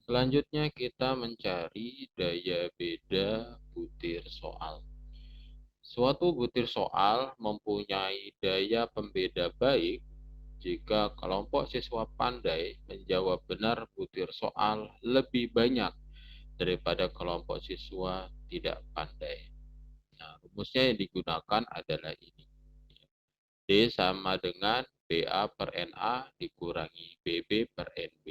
Selanjutnya kita mencari daya beda butir soal. Suatu butir soal mempunyai daya pembeda baik jika kelompok siswa pandai menjawab benar butir soal lebih banyak daripada kelompok siswa tidak pandai. Nah, rumusnya yang digunakan adalah ini. D sama dengan BA per NA dikurangi BB per NB.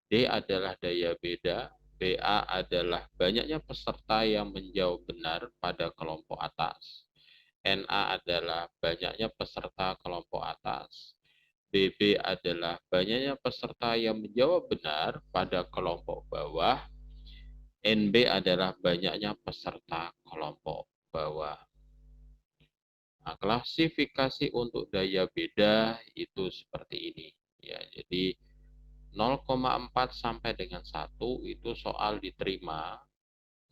D adalah daya beda, BA adalah banyaknya peserta yang menjawab benar pada kelompok atas. NA adalah banyaknya peserta kelompok atas. BB adalah banyaknya peserta yang menjawab benar pada kelompok bawah. NB adalah banyaknya peserta kelompok bawah. Nah, klasifikasi untuk daya beda itu seperti ini. Ya, jadi 0,4 sampai dengan 1 itu soal diterima,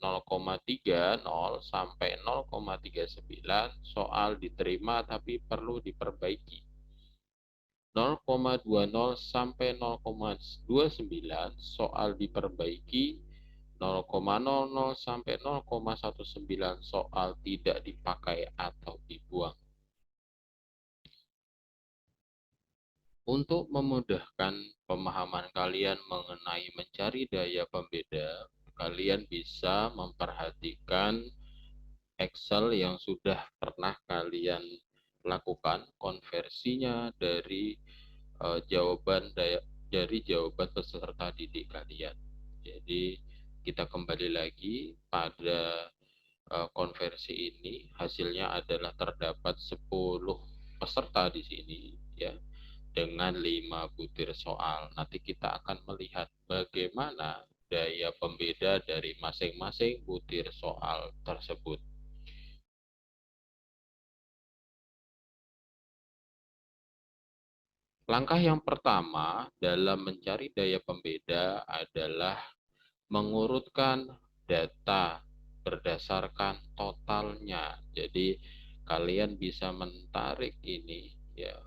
0,30 sampai 0,39 soal diterima tapi perlu diperbaiki. 0,20 sampai 0,29 soal diperbaiki, 0,00 sampai 0,19 soal tidak dipakai atau dibuang. Untuk memudahkan pemahaman kalian mengenai mencari daya pembeda, kalian bisa memperhatikan Excel yang sudah pernah kalian lakukan konversinya dari jawaban peserta didik kalian. Jadi kita kembali lagi pada konversi ini, hasilnya adalah terdapat 10 peserta di sini ya dengan 5 butir soal. Nanti kita akan melihat bagaimana daya pembeda dari masing-masing butir soal tersebut. Langkah yang pertama dalam mencari daya pembeda adalah mengurutkan data berdasarkan totalnya. Jadi kalian bisa menarik ini ya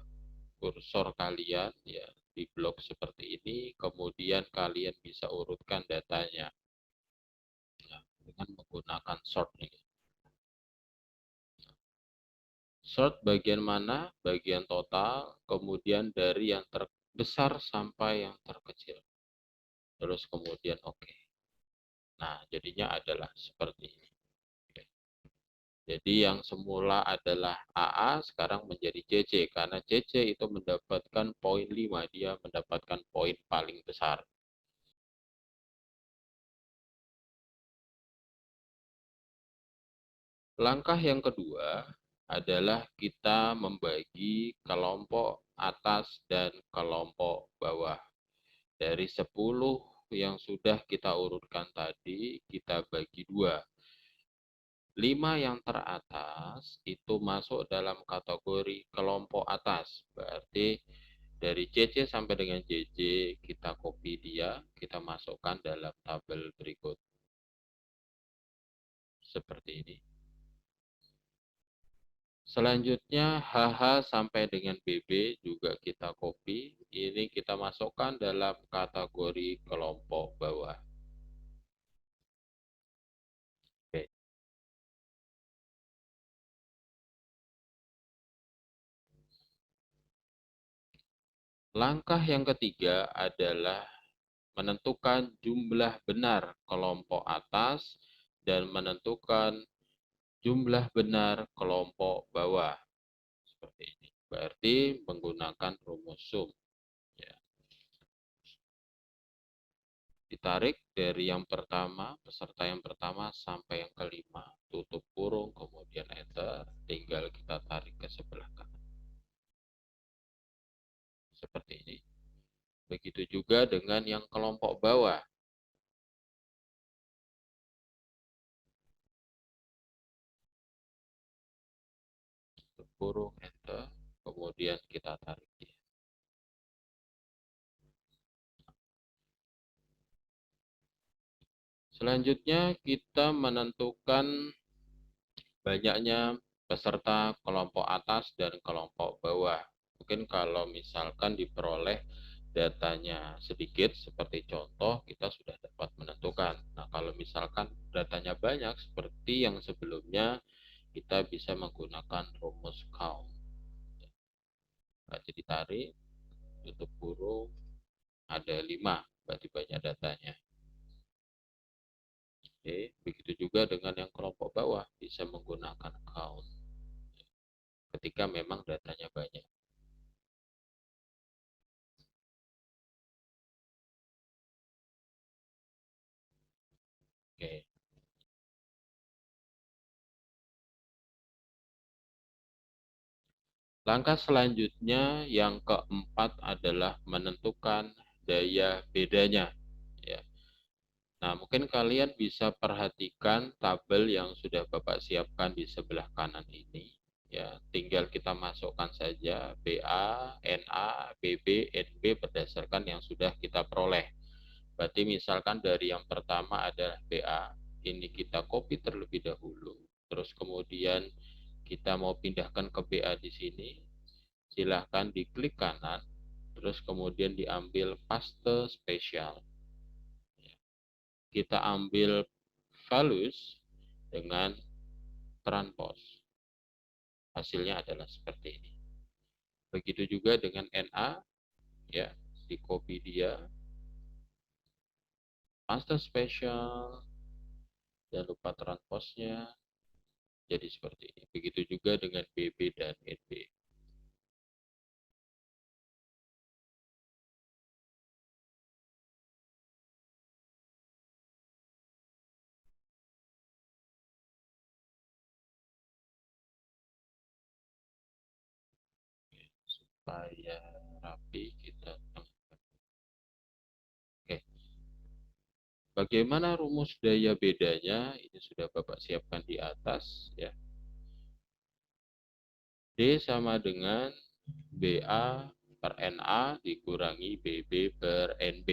kursor kalian ya di blok seperti ini, kemudian kalian bisa urutkan datanya ya, dengan menggunakan sort ini. Sort bagian mana? Bagian total, kemudian dari yang terbesar sampai yang terkecil. Terus kemudian oke. Nah, jadinya adalah seperti ini. Jadi yang semula adalah AA sekarang menjadi CC karena CC itu mendapatkan poin 5, dia mendapatkan poin paling besar. Langkah yang kedua adalah kita membagi kelompok atas dan kelompok bawah. Dari 10 yang sudah kita urutkan tadi, kita bagi dua. 5 yang teratas itu masuk dalam kategori kelompok atas. Berarti dari CC sampai dengan JJ kita copy dia, kita masukkan dalam tabel berikut. Seperti ini. Selanjutnya HH sampai dengan BB juga kita copy. Ini kita masukkan dalam kategori kelompok bawah. Oke. Langkah yang ketiga adalah menentukan jumlah benar kelompok atas dan menentukan jumlah benar kelompok bawah. Seperti ini. Berarti menggunakan rumus sum. Ya. Ditarik dari yang pertama, peserta yang pertama sampai yang kelima. Tutup kurung, kemudian enter. Tinggal kita tarik ke sebelah kanan. Seperti ini. Begitu juga dengan yang kelompok bawah. Tutup kurung, enter. Kemudian kita tarik. Selanjutnya kita menentukan banyaknya peserta kelompok atas dan kelompok bawah. Mungkin kalau misalkan diperoleh datanya sedikit seperti contoh, kita sudah dapat menentukan. Nah, kalau misalkan datanya banyak seperti yang sebelumnya, kita bisa menggunakan rumus count. Berarti ditarik, tutup kurung, ada 5, berarti banyak datanya. Oke, begitu juga dengan yang kelompok bawah, bisa menggunakan count ketika memang datanya banyak. Oke. Langkah selanjutnya yang keempat adalah menentukan daya bedanya. Ya. Nah, mungkin kalian bisa perhatikan tabel yang sudah Bapak siapkan di sebelah kanan ini. Ya, tinggal kita masukkan saja BA, NA, BB, NB berdasarkan yang sudah kita peroleh. Berarti misalkan dari yang pertama adalah BA, ini kita copy terlebih dahulu. Terus kemudian kita mau pindahkan ke BA di sini, silahkan diklik kanan, terus kemudian diambil paste spesial. Kita ambil values dengan transpose. Hasilnya adalah seperti ini. Begitu juga dengan NA, ya, di copy dia, paste spesial, dan lupa transpose-nya, jadi seperti ini. Begitu juga dengan BB dan NB. Supaya rapi kita tambahkan. Oke. Bagaimana rumus daya bedanya? Ini sudah Bapak siapkan di atas, ya. D sama dengan BA per NA dikurangi BB per NB.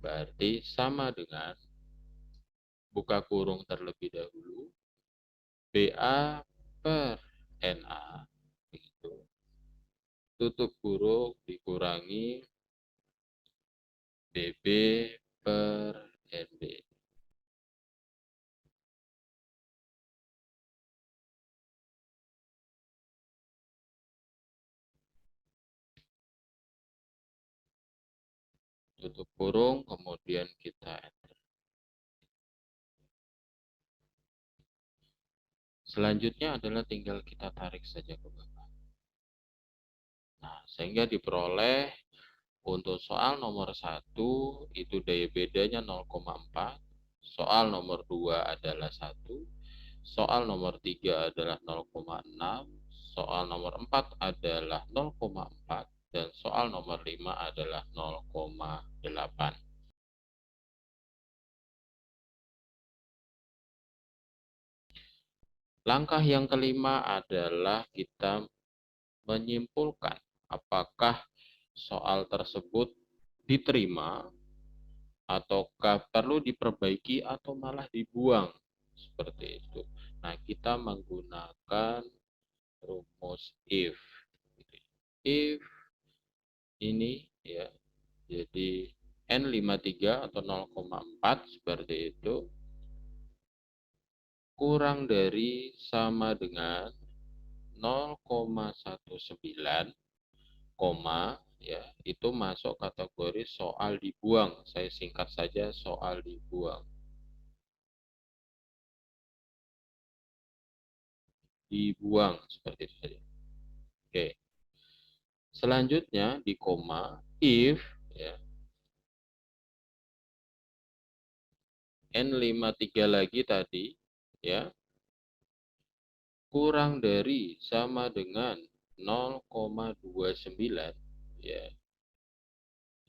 Berarti sama dengan, buka kurung terlebih dahulu, BA per NA, begitu, tutup kurung dikurangi BB per NB. Tutup kurung, kemudian kita enter. Selanjutnya adalah tinggal kita tarik saja ke bawah. Nah, sehingga diperoleh untuk soal nomor 1 itu daya bedanya 0,4, soal nomor 2 adalah 1, soal nomor 3 adalah 0,6, soal nomor 4 adalah 0,4, dan soal nomor 5 adalah 0,8. Langkah yang kelima adalah kita menyimpulkan apakah soal tersebut diterima ataukah perlu diperbaiki atau malah dibuang, seperti itu. Nah, kita menggunakan rumus if. If ini, ya, jadi N53 atau 0,4 seperti itu kurang dari sama dengan 0,19, ya, itu masuk kategori soal dibuang. Saya singkat saja soal dibuang. Dibuang seperti itu saja. Oke. Selanjutnya di koma if, ya, N53 lagi tadi, ya, kurang dari sama dengan 0,29, ya,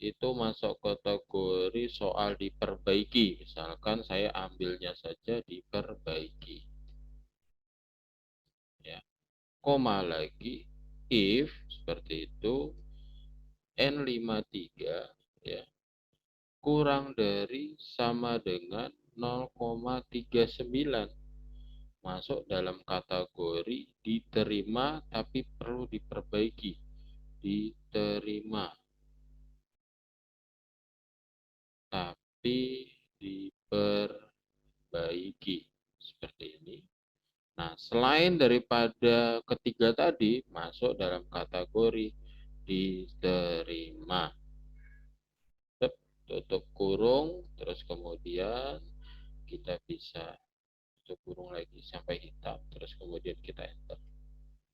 itu masuk kategori soal diperbaiki. Misalkan saya ambilnya saja diperbaiki, ya. Koma lagi if seperti itu N53, ya, kurang dari sama dengan 0,39, masuk dalam kategori diterima tapi perlu diperbaiki. Diterima. tapi diperbaiki. Seperti ini. Nah, selain daripada ketiga tadi, masuk dalam kategori diterima. Tutup kurung, terus kemudian kita bisa tutup kurung lagi sampai hitam, terus kemudian kita enter.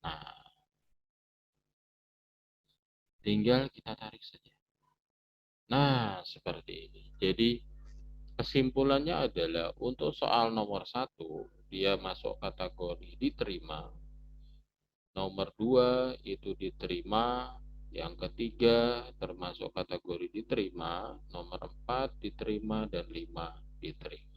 Nah, tinggal kita tarik saja. Nah, seperti ini. Jadi, kesimpulannya adalah untuk soal nomor satu, dia masuk kategori diterima. Nomor 2 itu diterima. Yang ketiga termasuk kategori diterima. Nomor 4 diterima dan 5 diterima.